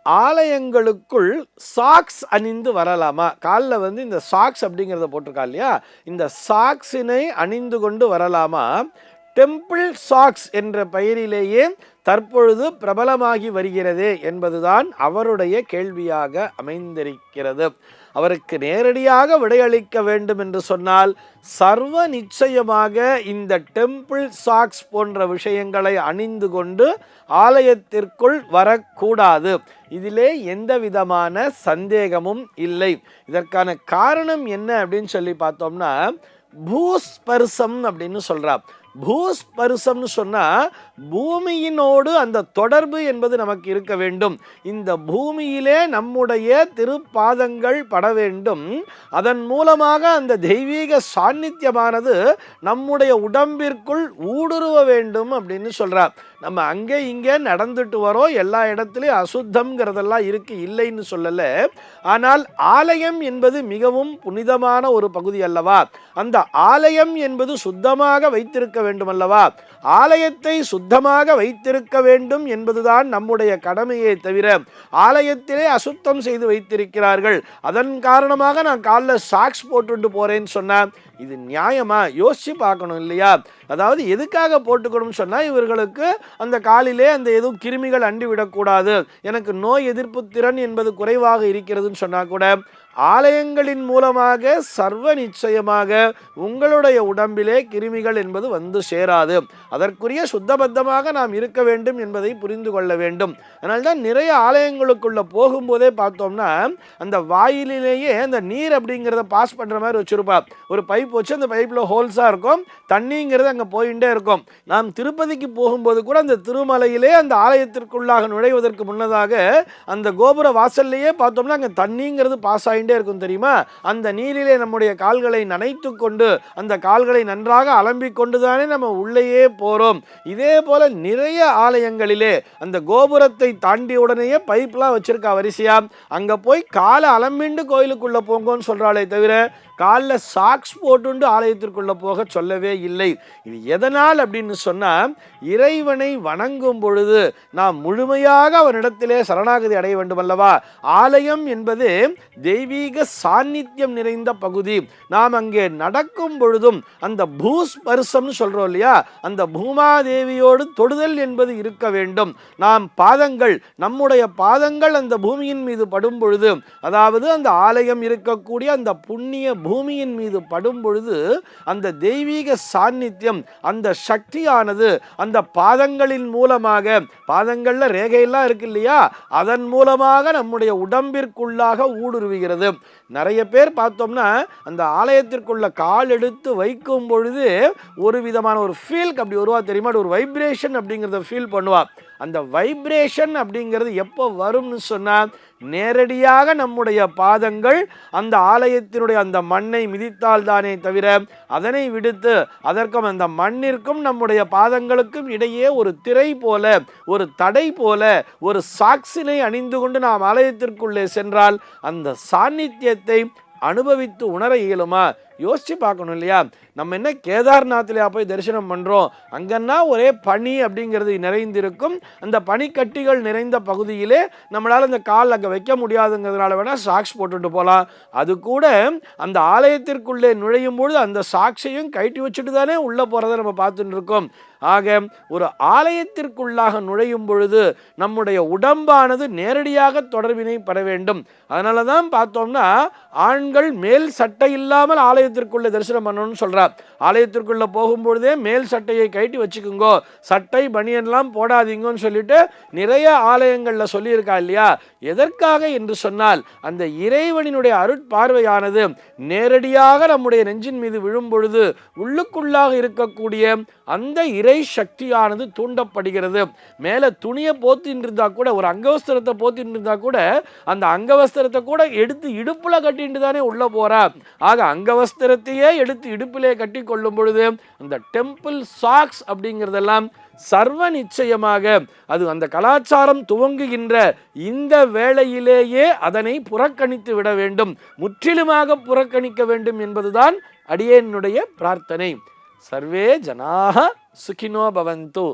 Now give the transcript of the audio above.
ஆலயங்களுக்குள் socks அணிந்து வரலாமா? காலில் இந்த சாக்ஸ் அப்படிங்கிறத போட்டிருக்கா இல்லையா, இந்த சாக்ஸினை அணிந்து கொண்டு வரலாமா? டெம்பிள் சாக்ஸ் என்ற பெயரிலேயே தற்பொழுது பிரபலமாகி வருகிறது என்பதுதான் அவருடைய கேள்வியாக அமைந்திருக்கிறது. அவருக்கு நேரடியாக விடையளிக்க வேண்டும் என்று சொன்னால் சர்வ நிச்சயமாக இந்த டெம்பிள் சாக்ஸ் போன்ற விஷயங்களை அணிந்து கொண்டு ஆலயத்திற்குள் வரக்கூடாது. இதிலே எந்த விதமான சந்தேகமும் இல்லை. இதற்கான காரணம் என்ன அப்படின்னு சொல்லி பார்த்தோம்னா, பூஸ்பர்சம் அப்படின்னு சொல்றா. பூஸ்பர்சம்னு சொன்னா பூமியினோடு அந்த தொடர்பு என்பது நமக்கு இருக்க வேண்டும். இந்த பூமியிலே நம்முடைய திருப்பாதங்கள் பட வேண்டும். அதன் மூலமாக அந்த தெய்வீக சாநித்தியமானது நம்முடைய உடம்பிற்குள் ஊடுருவ வேண்டும் அப்படின்னு சொல்றார். நம்ம அங்கே இங்கே நடந்துட்டு வரோம், எல்லா இடத்துலையும் அசுத்தம்ங்கிறதெல்லாம் இருக்கு, இல்லைன்னு சொல்லல. ஆனால் ஆலயம் என்பது மிகவும் புனிதமான ஒரு பகுதி அல்லவா? அந்த ஆலயம் என்பது சுத்தமாக வைத்திருக்க வேண்டும் அல்லவா? ஆலயத்தை சுத்தமாக வைத்திருக்க வேண்டும் என்பதுதான் நம்முடைய கடமையே தவிர ஆலயத்திலே அசுத்தம் செய்து வைத்திருக்கிறார்கள், அதன் காரணமாக நான் காலில் சாக்ஸ் போட்டுட்டு போறேன்னு சொன்னா இது நியாயமா? யோசிச்சு பார்க்கணும் இல்லையா? அதாவது எதுக்காக போட்டுக்கணும்னு சொன்னால், இவர்களுக்கு அந்த காலிலே அந்த எதுவும் கிருமிகள் அண்டி விடக்கூடாது, எனக்கு நோய் எதிர்ப்பு திறன் என்பது குறைவாக இருக்கிறதுன்னு சொன்னால் கூட ஆலயங்களின் மூலமாக சர்வ நிச்சயமாக உங்களுடைய உடம்பிலே கிருமிகள் என்பது வந்து சேராது. அதற்குரிய சுத்தபத்தமாக நாம் இருக்க வேண்டும் என்பதை புரிந்து கொள்ள வேண்டும். அதனால்தான் நிறைய ஆலயங்களுக்குள்ள போகும்போதே பார்த்தோம்னா அந்த வாயிலேயே அந்த நீர் அப்படிங்கிறத பாஸ் பண்ணுற மாதிரி வச்சுருப்பா. ஒரு பைப் வச்சு அந்த பைப்பில் ஹோல்ஸாக இருக்கும், தண்ணிங்கிறது அங்கே போயிட்டே இருக்கும். நாம் திருப்பதிக்கு போகும்போது கூட அந்த திருமலையிலே அந்த ஆலயத்திற்குள்ளாக நுழைவதற்கு முன்னதாக அந்த கோபுர வாசல்லையே பார்த்தோம்னா அங்கே தண்ணிங்கிறது பாஸ் ஆகி இருக்கும் தெரியுமா? அந்த நீரிலே நம்முடைய கால்களை நனைத்து கொண்டு அந்த கால்களை நன்றாக அலம்பிக் கொண்டுதானே நம்ம உள்ளேயே போறோம். இதே போல நிறைய ஆலயங்களிலே அந்த கோபுரத்தை தாண்டிய உடனேயே பைப்லாம் வச்சிருக்கா வரிசையா. அங்க போய் காலை அலம்பிண்டு கோயிலுக்குள்ள போங்கன்னு சொல்றாளே தவிர காலில் சாக்ஸ் போட்டுண்டு ஆலயத்திற்குள்ள போக சொல்லவே இல்லை. இது எதனால் அப்படின்னு சொன்னா, இறைவனை வணங்கும் பொழுது நாம் முழுமையாக அவனிடத்திலே சரணாகதி அடைய வேண்டும் அல்லவா? ஆலயம் என்பது தெய்வீக சாநித்தியம் நிறைந்த பகுதி. நாம் அங்கே நடக்கும் பொழுதும் அந்த பூஸ்பர்சம்னு சொல்றோம் இல்லையா, அந்த பூமாதேவியோடு தொடுதல் என்பது இருக்க வேண்டும். நாம் பாதங்கள், நம்முடைய பாதங்கள் அந்த பூமியின் மீது படும் பொழுது, அதாவது அந்த ஆலயம் இருக்கக்கூடிய அந்த புண்ணிய பூமியின் மீது படும் பொழுது அந்த தெய்வீக சாநித்தியம், அந்த சக்தியானது அந்த பாதங்களின் மூலமாக, பாதங்கள்ல ரேகையெல்லாம் இருக்கு இல்லையா, அதன் மூலமாக நம்முடைய உடம்பிற்குள்ளாக ஊடுருவுகிறது. நிறைய பேர் பார்த்தோம்னா அந்த ஆலயத்திற்குள்ள கால் எடுத்து வைக்கும் பொழுது ஒரு விதமான ஒரு ஃபீல் அப்படி வருவா தெரியுமா, ஒரு வைப்ரேஷன் அப்படிங்கிறத ஃபீல் பண்ணுவா. அந்த வைப்ரேஷன் அப்படிங்கிறது எப்போ வரும்னு சொன்னால், நேரடியாக நம்முடைய பாதங்கள் அந்த ஆலயத்தினுடைய அந்த மண்ணை மிதித்தால் தானே தவிர, அதனை விடுத்து அதற்கும் அந்த மண்ணிற்கும் நம்முடைய பாதங்களுக்கும் இடையே ஒரு திரை போல, ஒரு தடை போல, ஒரு சாக்ஸினை அணிந்து கொண்டு நாம் ஆலயத்திற்குள்ளே சென்றால் அந்த சாநித்தியத்தை அனுபவித்து உணர இயலுமா? யோசிச்சு பார்க்கணும் இல்லையா? நம்ம என்ன கேதார்நாத்லையா போய் தரிசனம் பண்ணுறோம், அங்கன்னா ஒரே பனி அப்படிங்கிறது நிறைந்திருக்கும். அந்த பனிக்கட்டிகள் நிறைந்த பகுதியிலே நம்மளால் அந்த கால் அங்கே வைக்க முடியாதுங்கிறதுனால வேணால் சாக்ஸ் போட்டுட்டு போகலாம். அது கூட அந்த ஆலயத்திற்குள்ளே நுழையும் பொழுது அந்த சாக்ஸையும் கட்டி வச்சுட்டு தானே உள்ளே போகிறத நம்ம பார்த்துட்டு இருக்கோம். ஆக ஒரு ஆலயத்திற்குள்ளாக நுழையும் பொழுது நம்முடைய உடம்பானது நேரடியாக தொடர்பினை பெற வேண்டும். அதனால தான் பார்த்தோம்னா ஆண்கள் மேல் சட்டை இல்லாமல் ஆலயத்திற்குள்ளே தரிசனம் பண்ணணும்னு சொல்கிறார். ஆலயத்திற்குள்ளே போகும்பொழுதே மேல் சட்டையை கட்டி வச்சுக்குங்கோ, சட்டை பனியன்லாம் போடாதீங்கன்னு சொல்லிட்டு நிறைய ஆலயங்களில் சொல்லியிருக்கா இல்லையா? எதற்காக என்று சொன்னால், அந்த இறைவனினுடைய அருட்பார்வையானது நேரடியாக நம்முடைய நெஞ்சின் மீது விழும் பொழுது உள்ளுக்குள்ளாக இருக்கக்கூடிய அந்த இறை சக்தியானது தூண்டப்படுகிறது. மேலே துணியை போத்தின்னு இருந்தா கூட, ஒரு அங்கவஸ்திரத்தை போத்தின்னு இருந்தா கூட அந்த அங்கவஸ்திரத்தை கூட எடுத்து இடுப்புல கட்டிட்டு தானே உள்ள போறா. ஆக அங்கவஸ்திரத்தையே எடுத்து இடுப்பிலே கட்டி கொள்ளும் பொழுது அந்த டெம்பிள் சாக்ஸ் அப்படிங்கிறதெல்லாம் சர்வ நிச்சயமாக அது அந்த கலாச்சாரம் துவங்குகின்ற இந்த வேளையிலேயே அதனை புறக்கணித்து விட வேண்டும், முற்றிலுமாக புறக்கணிக்க வேண்டும் என்பதுதான் அடியேனுடைய பிரார்த்தனை. சர்வே ஜனாஹ சுகினோ பவந்து.